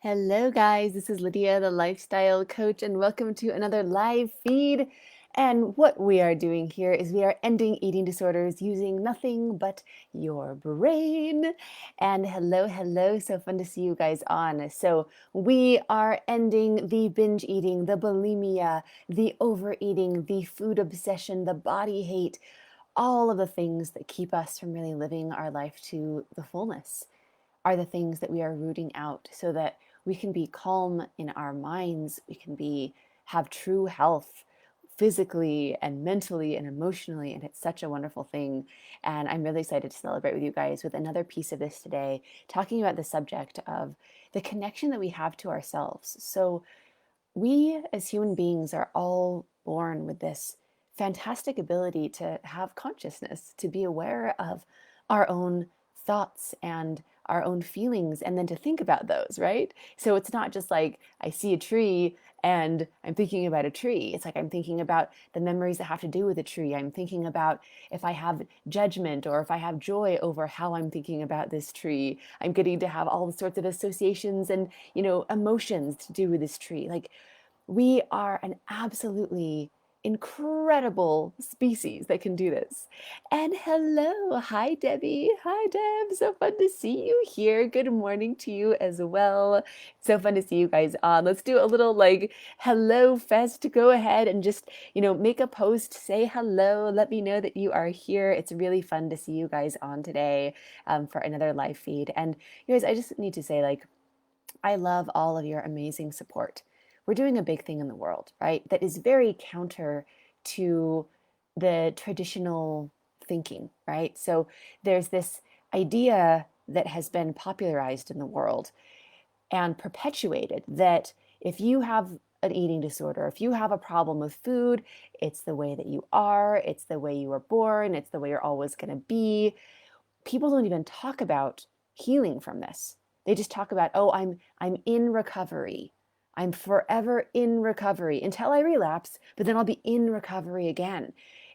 Hello, guys. This is Lydia, the lifestyle coach, and welcome to another live feed. And what we are doing here is we are ending eating disorders using nothing but your brain. And hello, hello. So fun to see you guys on. So, we are ending the binge eating, the bulimia, the overeating, the food obsession, the body hate, all of the things that keep us from really living our life to the fullness are the things that we are rooting out so that we can be calm in our minds, we can have true health physically and mentally and emotionally, and it's such a wonderful thing. And I'm really excited to celebrate with you guys with another piece of this today, talking about the subject of the connection that we have to ourselves. So we as human beings are all born with this fantastic ability to have consciousness, to be aware of our own thoughts and our own feelings, and then to think about those, right? So it's not just like I see a tree and I'm thinking about a tree. It's like I'm thinking about the memories that have to do with a tree. I'm thinking about if I have judgment or if I have joy over how I'm thinking about this tree. I'm getting to have all sorts of associations and, emotions to do with this tree. Like, we are an absolutely incredible species that can do this. And hello, hi Debbie. Hi Deb. So fun to see you here. Good morning to you as well. So fun to see you guys on. Let's do a little hello fest. Go ahead and just, make a post, say hello, let me know that you are here. It's really fun to see you guys on today for another live feed. And you guys, I just need to say, I love all of your amazing support. We're doing a big thing in the world, right? That is very counter to the traditional thinking, right? So there's this idea that has been popularized in the world and perpetuated that if you have an eating disorder, if you have a problem with food, it's the way that you are, it's the way you were born, it's the way you're always going to be. People don't even talk about healing from this. They just talk about, oh, I'm in recovery. I'm forever in recovery until I relapse, but then I'll be in recovery again.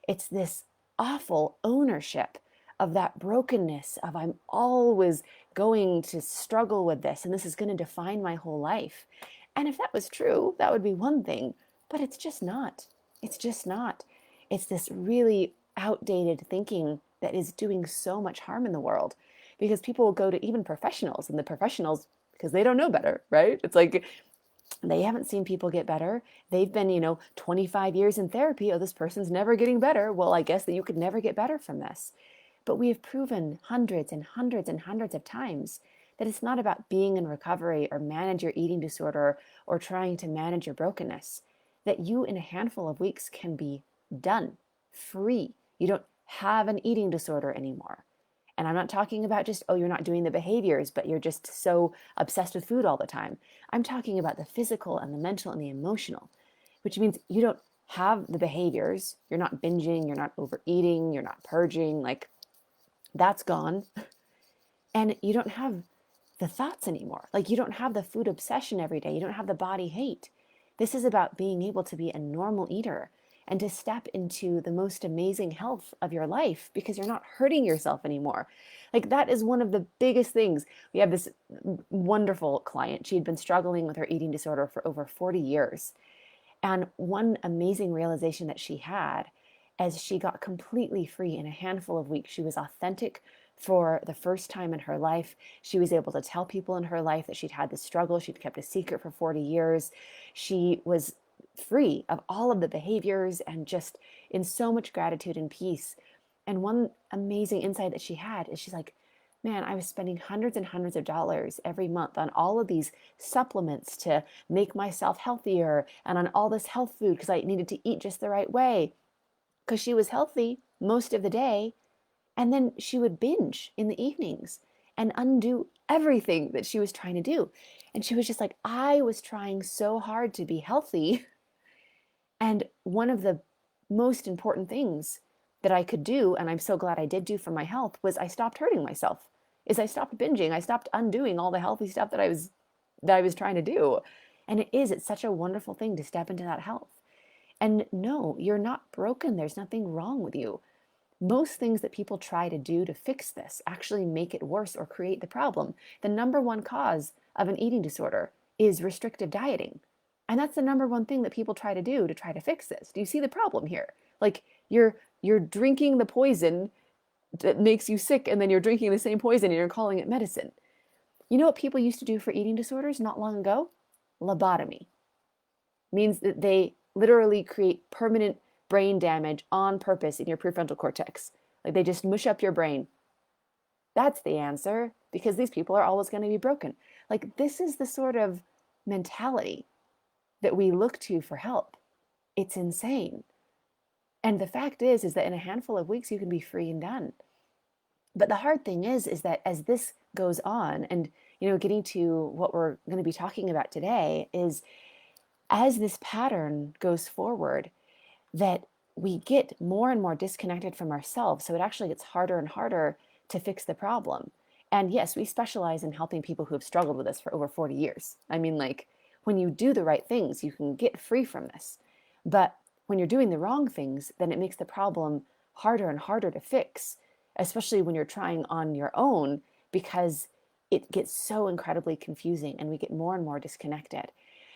It's this awful ownership of that brokenness of I'm always going to struggle with this and this is going to define my whole life. And if that was true, that would be one thing, but it's just not. It's just not. It's this really outdated thinking that is doing so much harm in the world because people will go to even professionals, and the professionals, because they don't know better, right? It's like they haven't seen people get better. They've been, 25 years in therapy. Oh, this person's never getting better. Well, I guess that you could never get better from this. But we have proven hundreds and hundreds and hundreds of times that it's not about being in recovery or manage your eating disorder or trying to manage your brokenness, that you in a handful of weeks can be done, free. You don't have an eating disorder anymore. And I'm not talking about just, oh, you're not doing the behaviors, but you're just so obsessed with food all the time. I'm talking about the physical and the mental and the emotional, which means you don't have the behaviors. You're not binging, you're not overeating, you're not purging. Like, that's gone. And you don't have the thoughts anymore. Like, you don't have the food obsession every day. You don't have the body hate. This is about being able to be a normal eater and to step into the most amazing health of your life because you're not hurting yourself anymore. Like, that is one of the biggest things. We have this wonderful client. She had been struggling with her eating disorder for over 40 years. And one amazing realization that she had as she got completely free in a handful of weeks, she was authentic for the first time in her life. She was able to tell people in her life that she'd had this struggle. She'd kept a secret for 40 years. She was free of all of the behaviors and just in so much gratitude and peace. And one amazing insight that she had is she's like, man, I was spending hundreds and hundreds of dollars every month on all of these supplements to make myself healthier and on all this health food because I needed to eat just the right way because she was healthy most of the day. And then she would binge in the evenings and undo everything that she was trying to do. And she was just like, I was trying so hard to be healthy. And one of the most important things that I could do, and I'm so glad I did do for my health, was I stopped hurting myself. Is I stopped binging. I stopped undoing all the healthy stuff that I was trying to do. And it's such a wonderful thing to step into that health. And no, you're not broken. There's nothing wrong with you. Most things that people try to do to fix this actually make it worse or create the problem. The number one cause of an eating disorder is restrictive dieting. And that's the number one thing that people try to do to try to fix this. Do you see the problem here? Like you're drinking the poison that makes you sick, and then you're drinking the same poison and you're calling it medicine. You know what people used to do for eating disorders not long ago? Lobotomy. Means that they literally create permanent brain damage on purpose in your prefrontal cortex. Like they just mush up your brain. That's the answer, because these people are always going to be broken. Like this is the sort of mentality that we look to for help. It's insane. And the fact is that in a handful of weeks, you can be free and done. But the hard thing is that as this goes on, and getting to what we're going to be talking about today, is as this pattern goes forward, that we get more and more disconnected from ourselves. So it actually gets harder and harder to fix the problem. And yes, we specialize in helping people who have struggled with this for over 40 years. I mean, like, when you do the right things, you can get free from this. But when you're doing the wrong things, then it makes the problem harder and harder to fix, especially when you're trying on your own, because it gets so incredibly confusing and we get more and more disconnected.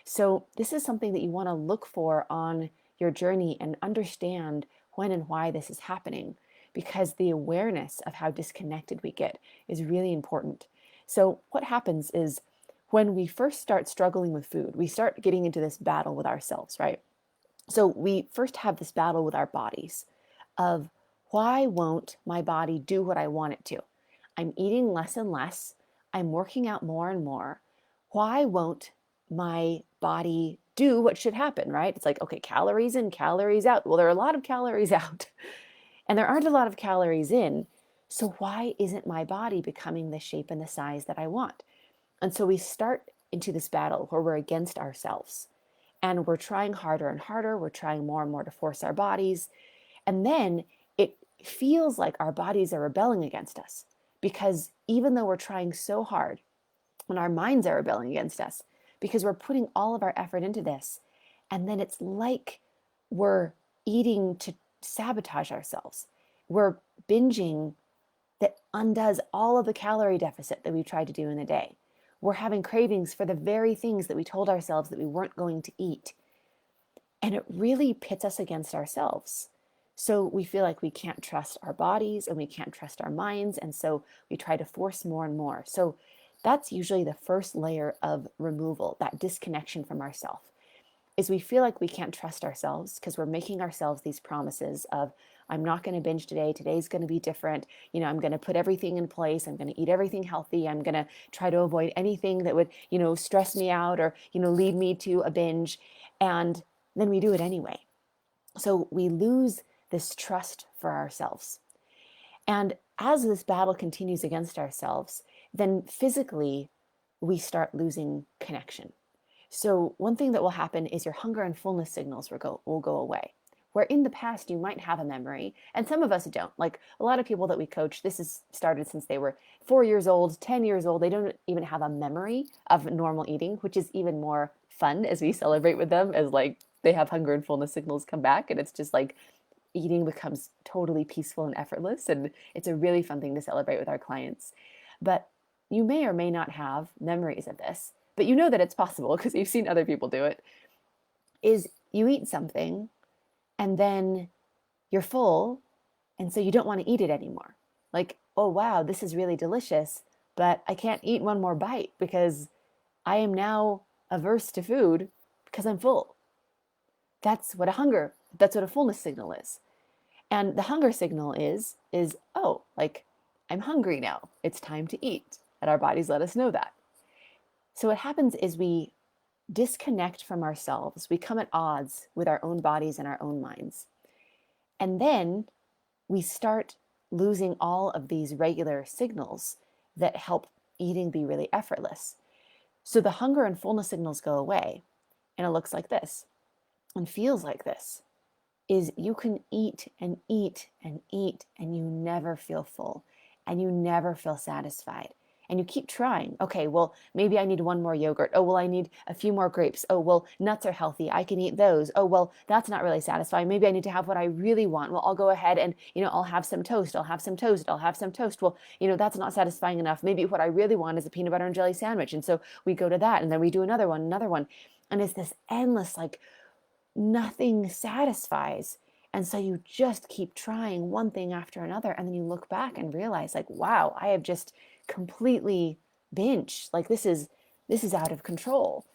So this is something that you want to look for on your journey and understand when and why this is happening, because the awareness of how disconnected we get is really important. So what happens is when we first start struggling with food, we start getting into this battle with ourselves, right? So we first have this battle with our bodies of, why won't my body do what I want it to? I'm eating less and less. I'm working out more and more. Why won't my body do what should happen, right? It's like, okay, calories in, calories out. Well, there are a lot of calories out and there aren't a lot of calories in. So why isn't my body becoming the shape and the size that I want? And so we start into this battle where we're against ourselves and we're trying harder and harder. We're trying more and more to force our bodies. And then it feels like our bodies are rebelling against us, because even though we're trying so hard, and our minds are rebelling against us, because we're putting all of our effort into this, and then it's like we're eating to sabotage ourselves. We're binging that undoes all of the calorie deficit that we've tried to do in the day. We're having cravings for the very things that we told ourselves that we weren't going to eat. And it really pits us against ourselves. So we feel like we can't trust our bodies and we can't trust our minds. And so we try to force more and more. So that's usually the first layer of removal, that disconnection from ourselves, is we feel like we can't trust ourselves because we're making ourselves these promises of, I'm not going to binge today. Today's going to be different. I'm going to put everything in place. I'm going to eat everything healthy. I'm going to try to avoid anything that would, stress me out or, lead me to a binge. And then we do it anyway. So we lose this trust for ourselves. And as this battle continues against ourselves, then physically we start losing connection. So one thing that will happen is your hunger and fullness signals will go away. Where in the past you might have a memory, and some of us don't. Like a lot of people that we coach, this has started since they were 4 years old, 10 years old. They don't even have a memory of normal eating, which is even more fun as we celebrate with them, as like they have hunger and fullness signals come back, and it's just like eating becomes totally peaceful and effortless. And it's a really fun thing to celebrate with our clients. But you may or may not have memories of this, but you know that it's possible because you've seen other people do it, is you eat something and then you're full, and so you don't want to eat it anymore. Like, oh, wow, this is really delicious, but I can't eat one more bite because I am now averse to food because I'm full. That's what a fullness signal is. And the hunger signal is, oh, like, I'm hungry now. It's time to eat. And our bodies let us know that. So what happens is we disconnect from ourselves. We come at odds with our own bodies and our own minds. And then we start losing all of these regular signals that help eating be really effortless. So the hunger and fullness signals go away, and it looks like this and feels like this. Is you can eat and eat and eat and you never feel full and you never feel satisfied. And you keep trying. Okay, well, maybe I need one more yogurt. Oh, well, I need a few more grapes. Oh, well, nuts are healthy. I can eat those. Oh, well, that's not really satisfying. Maybe I need to have what I really want. Well, I'll go ahead and, I'll have some toast. I'll have some toast. I'll have some toast. Well, that's not satisfying enough. Maybe what I really want is a peanut butter and jelly sandwich. And so we go to that, and then we do another one, another one. And it's this endless, like, nothing satisfies. And so you just keep trying one thing after another. And then you look back and realize, like, wow, I have just completely binged. Like, this is out of control.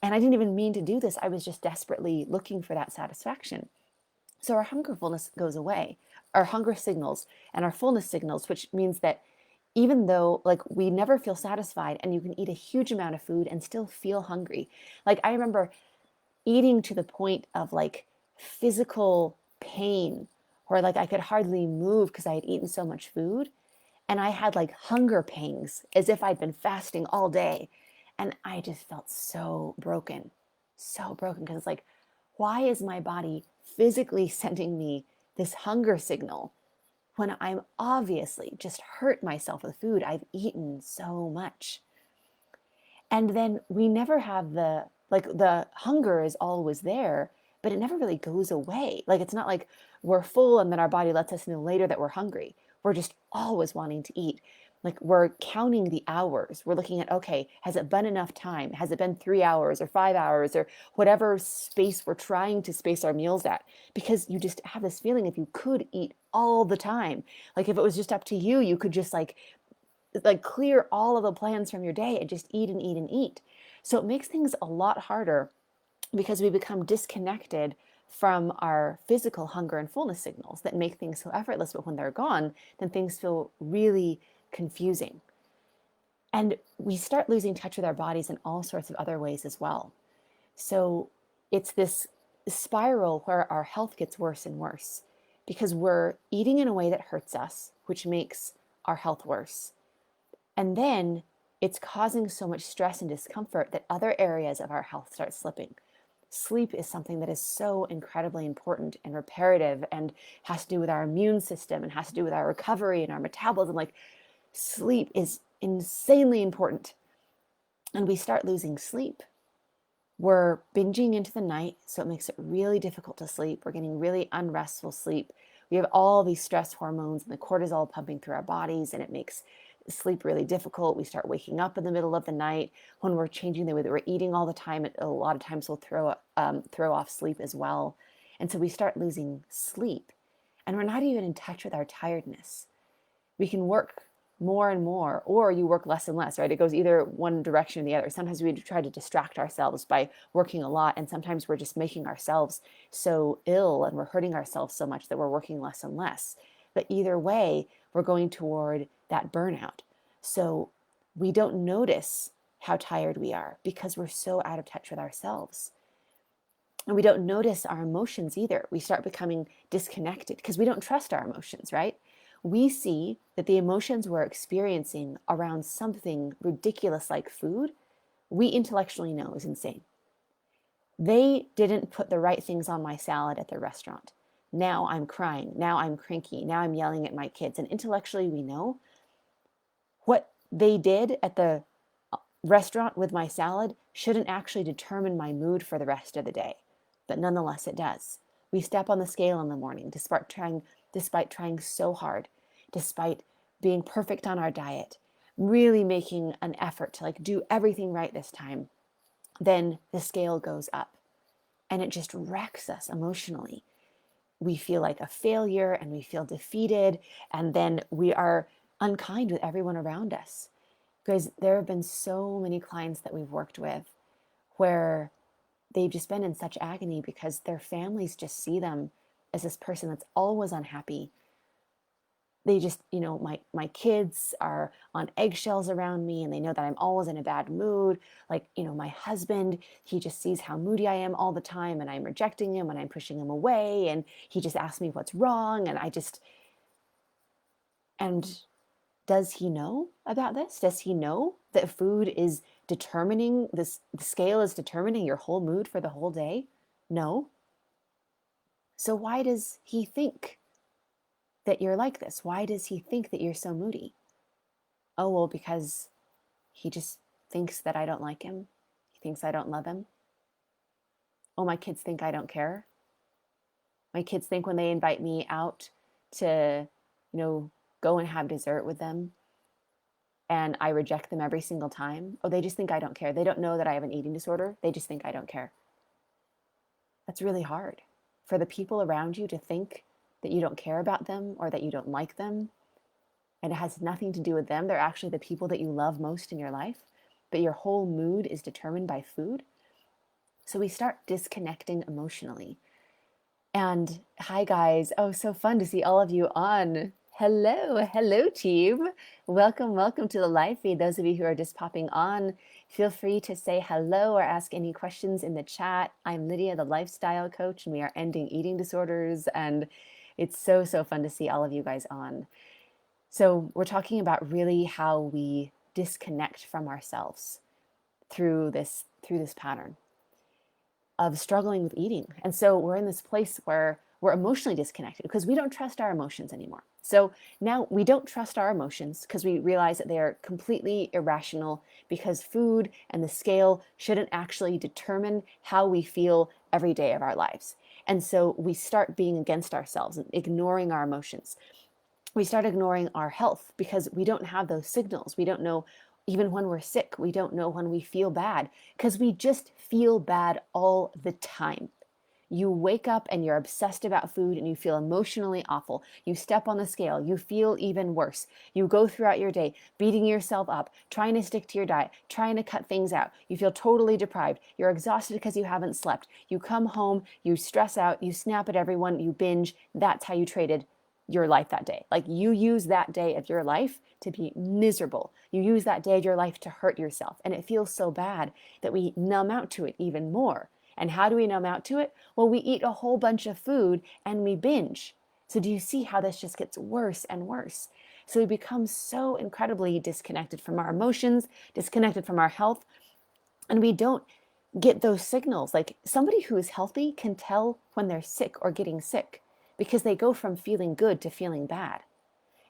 And I didn't even mean to do this. I was just desperately looking for that satisfaction. So our hungerfulness goes away, our hunger signals and our fullness signals, which means that even though, like, we never feel satisfied, and you can eat a huge amount of food and still feel hungry. Like, I remember eating to the point of, like, physical pain, where, like, I could hardly move because I had eaten so much food. And I had, like, hunger pangs as if I'd been fasting all day. And I just felt so broken, because it's like, why is my body physically sending me this hunger signal when I'm obviously just hurt myself with food? I've eaten so much. And then we never have the hunger is always there, but it never really goes away. Like, it's not like we're full and then our body lets us know later that we're hungry. We're just always wanting to eat. Like, we're counting the hours. We're looking at, okay, has it been enough time? Has it been 3 hours or 5 hours or whatever space we're trying to space our meals at? Because you just have this feeling, if you could eat all the time, like, if it was just up to you, you could just like clear all of the plans from your day and just eat and eat and eat. So it makes things a lot harder, because we become disconnected from our physical hunger and fullness signals that make things so effortless. But when they're gone, then things feel really confusing. And we start losing touch with our bodies in all sorts of other ways as well. So it's this spiral where our health gets worse and worse, because we're eating in a way that hurts us, which makes our health worse. And then it's causing so much stress and discomfort that other areas of our health start slipping. Sleep is something that is so incredibly important and reparative, and has to do with our immune system, and has to do with our recovery and our metabolism. Like, sleep is insanely important. And we start losing sleep. We're binging into the night, so it makes it really difficult to sleep. We're getting really unrestful sleep. We have all these stress hormones and the cortisol pumping through our bodies, and it makes sleep really difficult. We start waking up in the middle of the night. When we're changing the way that we're eating all the time, a lot of times will throw off sleep as well. And so we start losing sleep, and we're not even in touch with our tiredness. We can work more and more, or you work less and less, right? It goes either one direction or the other. Sometimes we try to distract ourselves by working a lot, and sometimes we're just making ourselves so ill and we're hurting ourselves so much that we're working less and less. But either way, we're going toward that burnout. So we don't notice how tired we are, because we're so out of touch with ourselves. And we don't notice our emotions either. We start becoming disconnected because we don't trust our emotions, right? We see that the emotions we're experiencing around something ridiculous like food, we intellectually know is insane. They didn't put the right things on my salad at the restaurant. Now I'm crying. Now I'm cranky. Now I'm yelling at my kids. And intellectually, we know what they did at the restaurant with my salad shouldn't actually determine my mood for the rest of the day. But nonetheless, it does. We step on the scale in the morning despite trying so hard, despite being perfect on our diet, really making an effort to, like, do everything right this time. Then the scale goes up, and it just wrecks us emotionally. We feel like a failure, and we feel defeated, and then we are unkind with everyone around us. Because there have been so many clients that we've worked with where they've just been in such agony because their families just see them as this person that's always unhappy. They just, my kids are on eggshells around me, and they know that I'm always in a bad mood. Like, my husband, he just sees how moody I am all the time, and I'm rejecting him and I'm pushing him away, and he just asks me what's wrong. And does he know about this? Does he know that food is determining this? The scale is determining your whole mood for the whole day? No. So why does he think that you're like this? Why does he think that you're so moody? Oh, well, because he just thinks that I don't like him. He thinks I don't love him. Oh, my kids think I don't care. My kids think when they invite me out to, go and have dessert with them and I reject them every single time. Oh, they just think I don't care. They don't know that I have an eating disorder. They just think I don't care. That's really hard for the people around you to think that you don't care about them or that you don't like them. And it has nothing to do with them. They're actually the people that you love most in your life. But your whole mood is determined by food. So we start disconnecting emotionally. And hi, guys. Oh, so fun to see all of you on. Hello, team. Welcome to the live feed. Those of you who are just popping on, feel free to say hello or ask any questions in the chat. I'm Lydia, the lifestyle coach, and we are ending eating disorders. And it's so fun to see all of you guys on. So we're talking about really how we disconnect from ourselves through this pattern of struggling with eating. And so we're in this place where we're emotionally disconnected because we don't trust our emotions anymore. So now we don't trust our emotions because we realize that they are completely irrational, because food and the scale shouldn't actually determine how we feel every day of our lives. And so we start being against ourselves and ignoring our emotions. We start ignoring our health because we don't have those signals. We don't know even when we're sick. We don't know when we feel bad because we just feel bad all the time. You wake up and you're obsessed about food and you feel emotionally awful. You step on the scale, you feel even worse. You go throughout your day beating yourself up, trying to stick to your diet, trying to cut things out. You feel totally deprived. You're exhausted because you haven't slept. You come home, you stress out, you snap at everyone, you binge. That's how you traded your life that day. Like, you use that day of your life to be miserable. You use that day of your life to hurt yourself. And it feels so bad that we numb out to it even more. And how do we numb out to it? Well, we eat a whole bunch of food and we binge. So do you see how this just gets worse and worse? So we become so incredibly disconnected from our emotions, disconnected from our health, and we don't get those signals. Like, somebody who is healthy can tell when they're sick or getting sick because they go from feeling good to feeling bad.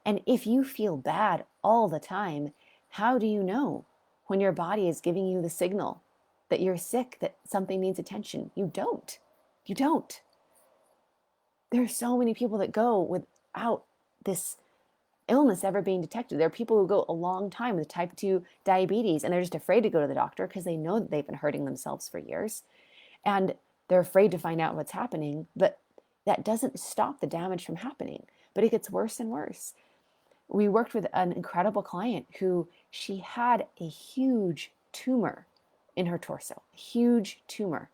And if you feel bad all the time, how do you know when your body is giving you the signal that you're sick, that something needs attention? You don't. You don't. There are so many people that go without this illness ever being detected. There are people who go a long time with type 2 diabetes and they're just afraid to go to the doctor because they know that they've been hurting themselves for years. And they're afraid to find out what's happening, but that doesn't stop the damage from happening, but it gets worse and worse. We worked with an incredible client who, she had a huge tumor in her torso, a huge tumor.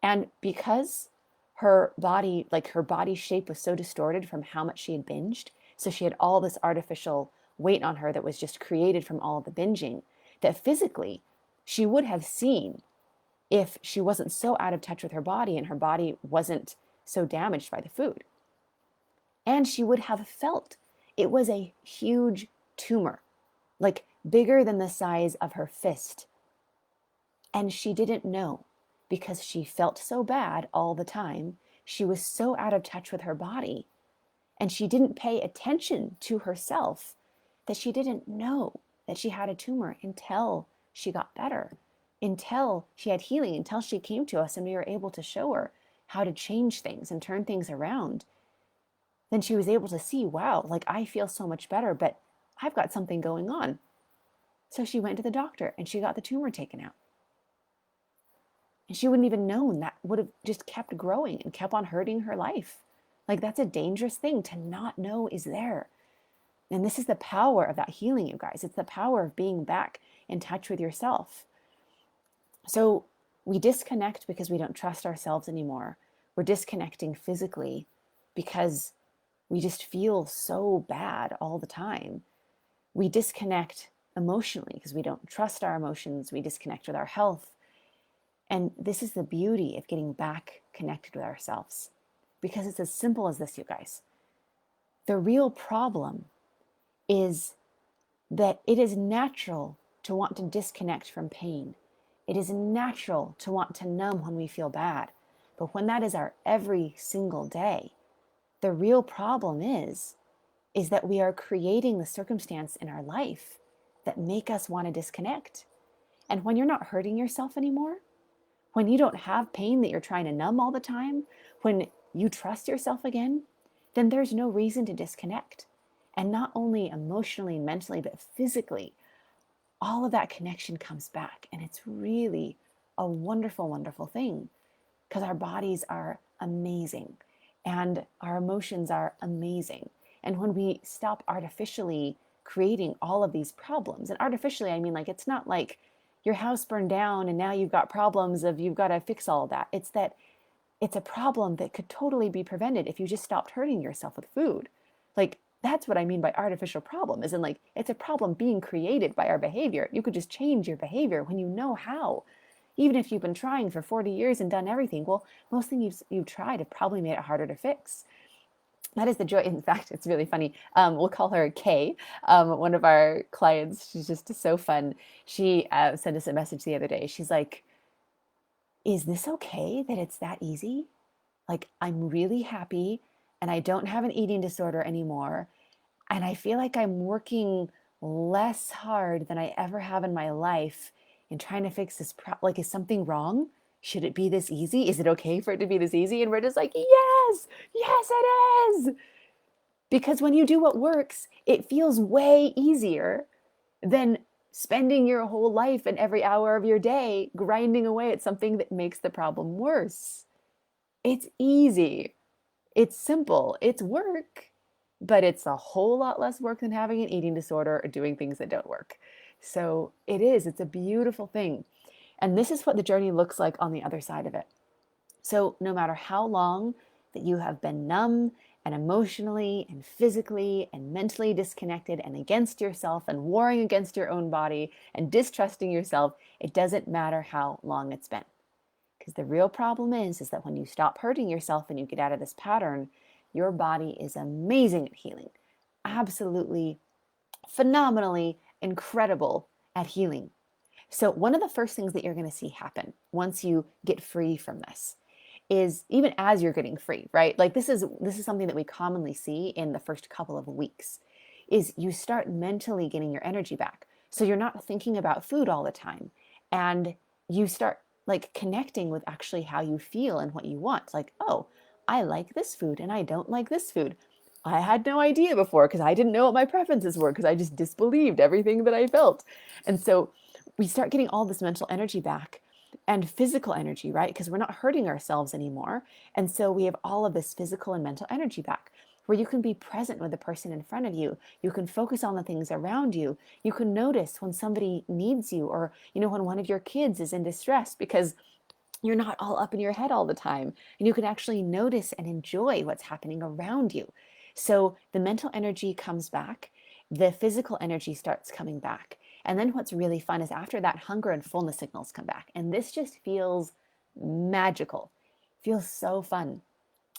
And because her body shape was so distorted from how much she had binged, so she had all this artificial weight on her that was just created from all of the binging, that physically she would have seen if she wasn't so out of touch with her body and her body wasn't so damaged by the food. And she would have felt it was a huge tumor, like bigger than the size of her fist. And she didn't know because she felt so bad all the time. She was so out of touch with her body, and she didn't pay attention to herself that she didn't know that she had a tumor until she got better, until she had healing, until she came to us and we were able to show her how to change things and turn things around. Then she was able to see, wow, like, I feel so much better, but I've got something going on. So she went to the doctor and she got the tumor taken out. And she wouldn't even known that would have just kept growing and kept on hurting her life. Like, that's a dangerous thing to not know is there. And this is the power of that healing, you guys. It's the power of being back in touch with yourself. So we disconnect because we don't trust ourselves anymore. We're disconnecting physically because we just feel so bad all the time. We disconnect emotionally because we don't trust our emotions. We disconnect with our health. And this is the beauty of getting back connected with ourselves, because it's as simple as this, you guys. The real problem is that it is natural to want to disconnect from pain. It is natural to want to numb when we feel bad. But when that is our every single day, the real problem is is that we are creating the circumstance in our life that make us want to disconnect. And when you're not hurting yourself anymore, when you don't have pain that you're trying to numb all the time, when you trust yourself again, then there's no reason to disconnect. And not only emotionally and mentally, but physically, all of that connection comes back. And it's really a wonderful, wonderful thing, because our bodies are amazing and our emotions are amazing. And when we stop artificially creating all of these problems, and artificially, I mean, like, it's not like your house burned down and now you've got problems of you've got to fix all of that. It's that it's a problem that could totally be prevented if you just stopped hurting yourself with food. Like, that's what I mean by artificial problem, is in like, it's a problem being created by our behavior. You could just change your behavior when you know how. Even if you've been trying for 40 years and done everything, well, most things you've tried have probably made it harder to fix. That is the joy. In fact, it's really funny. We'll call her Kay, one of our clients. She's just so fun. She sent us a message the other day. She's like, is this okay that it's that easy? Like, I'm really happy and I don't have an eating disorder anymore. And I feel like I'm working less hard than I ever have in my life in trying to fix this like, is something wrong? Should it be this easy? Is it okay for it to be this easy? And we're just like, yes, yes, it is. Because when you do what works, it feels way easier than spending your whole life and every hour of your day grinding away at something that makes the problem worse. It's easy. It's simple. It's work, but it's a whole lot less work than having an eating disorder or doing things that don't work. So it's a beautiful thing. And this is what the journey looks like on the other side of it. So no matter how long that you have been numb and emotionally and physically and mentally disconnected and against yourself and warring against your own body and distrusting yourself, it doesn't matter how long it's been. Because the real problem is that when you stop hurting yourself and you get out of this pattern, your body is amazing at healing. Absolutely, phenomenally incredible at healing. So one of the first things that you're going to see happen once you get free from this is, even as you're getting free, right? Like, this is something that we commonly see in the first couple of weeks, is you start mentally getting your energy back. So you're not thinking about food all the time, and you start like connecting with actually how you feel and what you want. Like, oh, I like this food and I don't like this food. I had no idea before because I didn't know what my preferences were, because I just disbelieved everything that I felt. And so we start getting all this mental energy back and physical energy, right? Because we're not hurting ourselves anymore. And so we have all of this physical and mental energy back, where you can be present with the person in front of you. You can focus on the things around you. You can notice when somebody needs you, or, when one of your kids is in distress, because you're not all up in your head all the time. And you can actually notice and enjoy what's happening around you. So the mental energy comes back, the physical energy starts coming back. And then what's really fun is, after that, hunger and fullness signals come back. And this just feels magical. Feels so fun,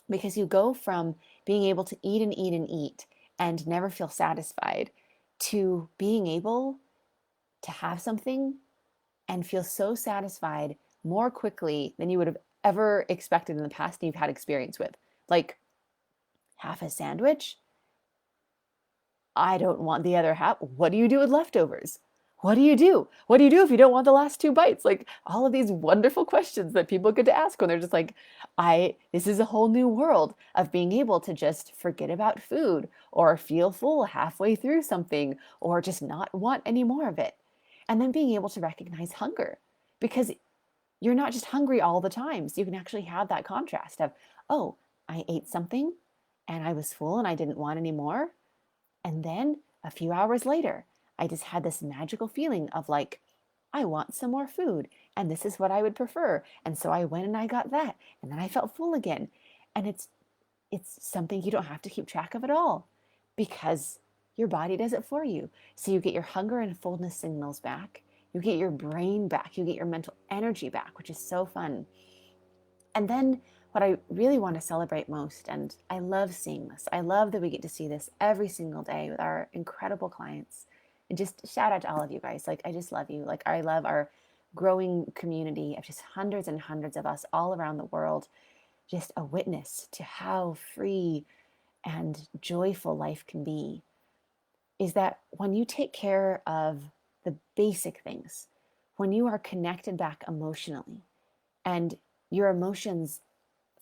because you go from being able to eat and eat and eat and never feel satisfied, to being able to have something and feel so satisfied more quickly than you would have ever expected in the past and you've had experience with. Like, half a sandwich? I don't want the other half. What do you do with leftovers? What do you do? What do you do if you don't want the last two bites? Like, all of these wonderful questions that people get to ask when they're just like, this is a whole new world of being able to just forget about food, or feel full halfway through something, or just not want any more of it. And then being able to recognize hunger, because you're not just hungry all the time. So you can actually have that contrast of, oh, I ate something and I was full and I didn't want any more. And then a few hours later, I just had this magical feeling of like, I want some more food and this is what I would prefer. And so I went and I got that, and then I felt full again. And it's something you don't have to keep track of at all, because your body does it for you. So you get your hunger and fullness signals back. You get your brain back. You get your mental energy back, which is so fun. And then what I really want to celebrate most, and I love seeing this, I love that we get to see this every single day with our incredible clients. And just shout out to all of you guys. Like, I just love you. Like, I love our growing community of just hundreds and hundreds of us all around the world, just a witness to how free and joyful life can be is that when you take care of the basic things, when you are connected back emotionally and your emotions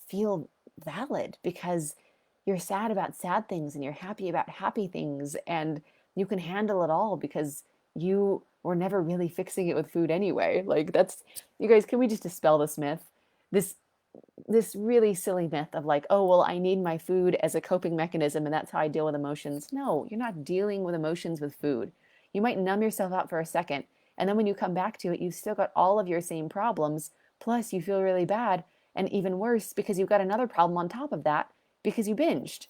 feel valid because you're sad about sad things and you're happy about happy things and you can handle it all because you were never really fixing it with food anyway. Like that's, you guys, can we just dispel this myth? This this really silly myth of like, oh, well, I need my food as a coping mechanism and that's how I deal with emotions. No, you're not dealing with emotions with food. You might numb yourself out for a second. And then when you come back to it, you've still got all of your same problems. Plus, you feel really bad. And even worse, because you've got another problem on top of that because you binged.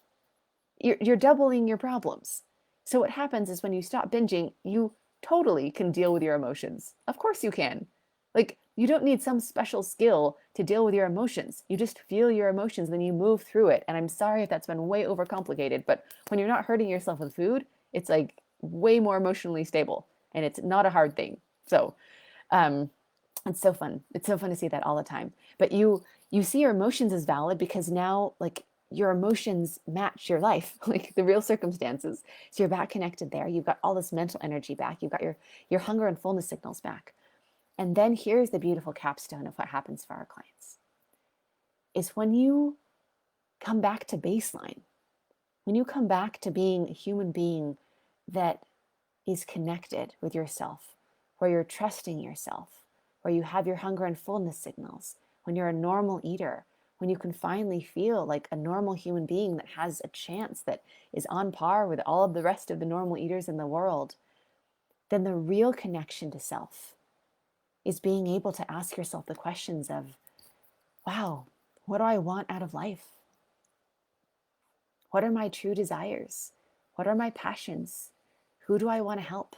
You're doubling your problems. So, what happens is when you stop binging, you totally can deal with your emotions. Of course, you can. Like, you don't need some special skill to deal with your emotions. You just feel your emotions, then you move through it. And I'm sorry if that's been way overcomplicated, but when you're not hurting yourself with food, it's like way more emotionally stable and it's not a hard thing. So, um, it's so fun. It's so fun to see that all the time. But you see your emotions as valid because now like your emotions match your life, like the real circumstances. So you're back connected there. You've got all this mental energy back. You've got your hunger and fullness signals back. And then here's the beautiful capstone of what happens for our clients. Is when you come back to baseline, when you come back to being a human being that is connected with yourself, where you're trusting yourself, where you have your hunger and fullness signals, when you're a normal eater, when you can finally feel like a normal human being that has a chance that is on par with all of the rest of the normal eaters in the world, then the real connection to self is being able to ask yourself the questions of, wow, what do I want out of life? What are my true desires? What are my passions? Who do I want to help?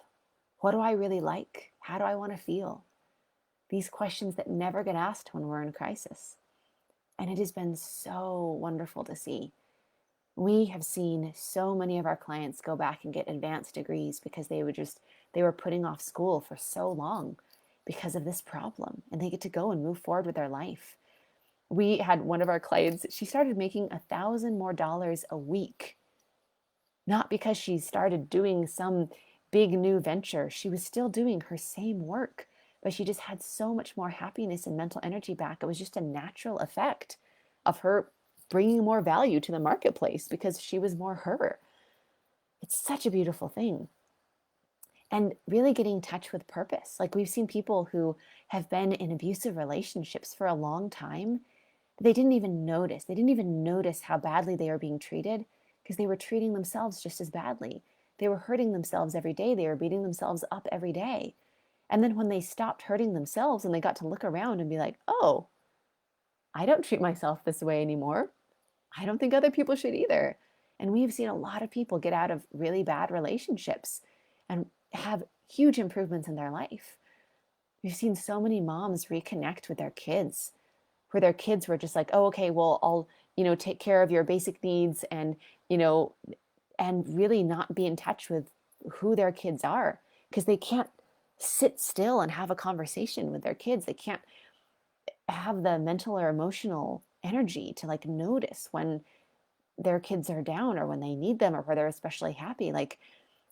What do I really like? How do I want to feel? These questions that never get asked when we're in crisis. And it has been so wonderful to see. We have seen so many of our clients go back and get advanced degrees because they were putting off school for so long because of this problem. And they get to go and move forward with their life. We had one of our clients, she started making $1,000 more a week. Not because she started doing some big new venture. She was still doing her same work, but she just had so much more happiness and mental energy back. It was just a natural effect of her bringing more value to the marketplace because she was more her. It's such a beautiful thing. And really getting in touch with purpose. Like we've seen people who have been in abusive relationships for a long time. They didn't even notice. They didn't even notice how badly they were being treated because they were treating themselves just as badly. They were hurting themselves every day. They were beating themselves up every day. And then when they stopped hurting themselves and they got to look around and be like, oh, I don't treat myself this way anymore. I don't think other people should either. And we've seen a lot of people get out of really bad relationships and have huge improvements in their life. We've seen so many moms reconnect with their kids, where their kids were just like, oh, okay, well, I'll, take care of your basic needs and, and really not be in touch with who their kids are because they can't sit still and have a conversation with their kids. They can't have the mental or emotional energy to like notice when their kids are down or when they need them or where they're especially happy. Like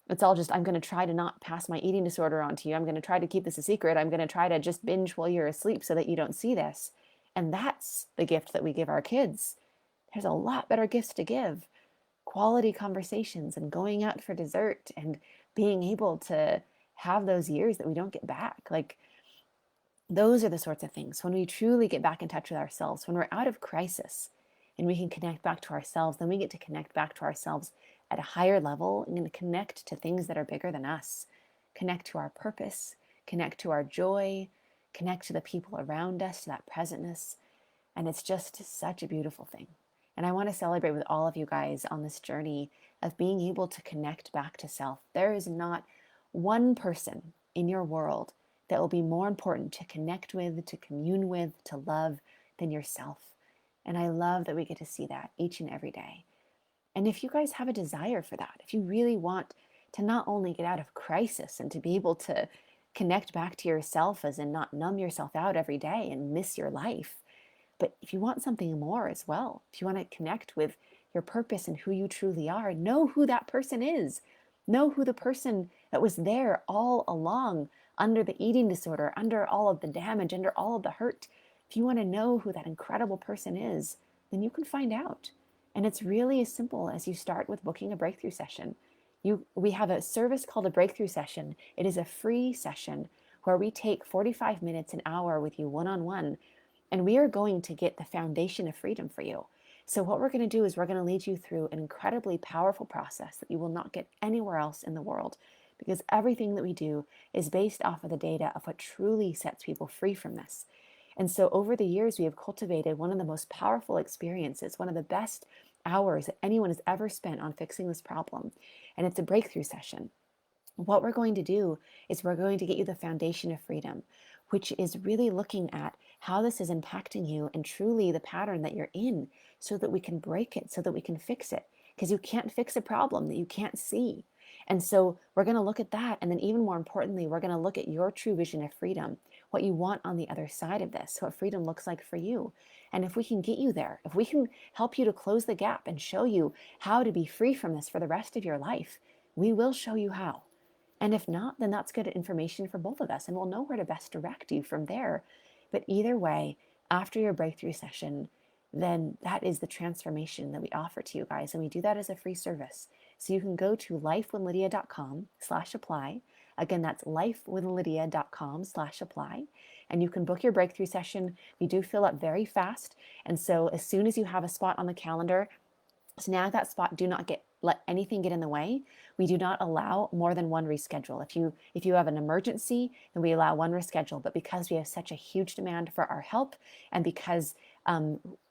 it's all just, I'm going to try to not pass my eating disorder on to you. I'm going to try to keep this a secret. I'm going to try to just binge while you're asleep so that you don't see this. And that's the gift that we give our kids. There's a lot better gifts to give. Quality conversations and going out for dessert and being able to have those years that we don't get back. Like those are the sorts of things when we truly get back in touch with ourselves, when we're out of crisis and we can connect back to ourselves, then we get to connect back to ourselves at a higher level and connect to things that are bigger than us, connect to our purpose, connect to our joy, connect to the people around us, to that presentness. And it's just such a beautiful thing. And I want to celebrate with all of you guys on this journey of being able to connect back to self. There is not one person in your world that will be more important to connect with, to commune with, to love than yourself. And I love that we get to see that each and every day. And if you guys have a desire for that, if you really want to not only get out of crisis and to be able to connect back to yourself as in not numb yourself out every day and miss your life, but if you want something more as well, if you want to connect with your purpose and who you truly are, know who that person is. Know who the person that was there all along, under the eating disorder, under all of the damage, under all of the hurt. If you want to know who that incredible person is, then you can find out. And it's really as simple as you start with booking a breakthrough session. We have a service called a breakthrough session. It is a free session where we take 45 minutes, an hour with you one-on-one, and we are going to get the foundation of freedom for you. So what we're going to do is we're going to lead you through an incredibly powerful process that you will not get anywhere else in the world, because everything that we do is based off of the data of what truly sets people free from this. And so over the years, we have cultivated one of the most powerful experiences, one of the best hours that anyone has ever spent on fixing this problem. And it's a breakthrough session. What we're going to do is we're going to get you the foundation of freedom, which is really looking at how this is impacting you and truly the pattern that you're in, so that we can break it, so that we can fix it. Because you can't fix a problem that you can't see. And so we're going to look at that. And then even more importantly, we're going to look at your true vision of freedom, what you want on the other side of this, what freedom looks like for you. And if we can get you there, if we can help you to close the gap and show you how to be free from this for the rest of your life, we will show you how. And if not, then that's good information for both of us, and we'll know where to best direct you from there. But either way, after your breakthrough session, then that is the transformation that we offer to you guys. And we do that as a free service. So you can go to lifewithlydia.com/apply. Again, that's lifewithlydia.com/apply. And you can book your breakthrough session. We do fill up very fast. And so as soon as you have a spot on the calendar, snag that spot. Do not let anything get in the way. We do not allow more than one reschedule. If you have an emergency, then we allow one reschedule. But because we have such a huge demand for our help, and because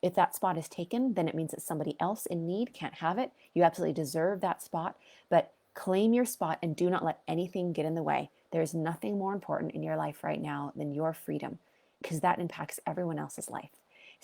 if that spot is taken, then it means that somebody else in need can't have it. You absolutely deserve that spot, but claim your spot and do not let anything get in the way. There is nothing more important in your life right now than your freedom, because that impacts everyone else's life.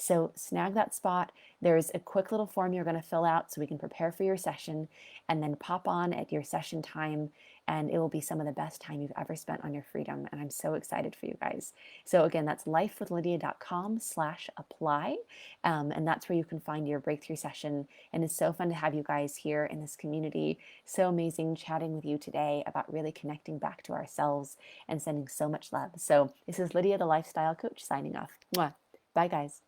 So snag that spot. There's a quick little form you're going to fill out so we can prepare for your session, and then pop on at your session time, and it will be some of the best time you've ever spent on your freedom. And I'm so excited for you guys. So again, that's lifewithlydia.com/apply. And that's where you can find your breakthrough session. And it's so fun to have you guys here in this community. So amazing chatting with you today about really connecting back to ourselves and sending so much love. So this is Lydia, the lifestyle coach, signing off. Mwah. Bye, guys.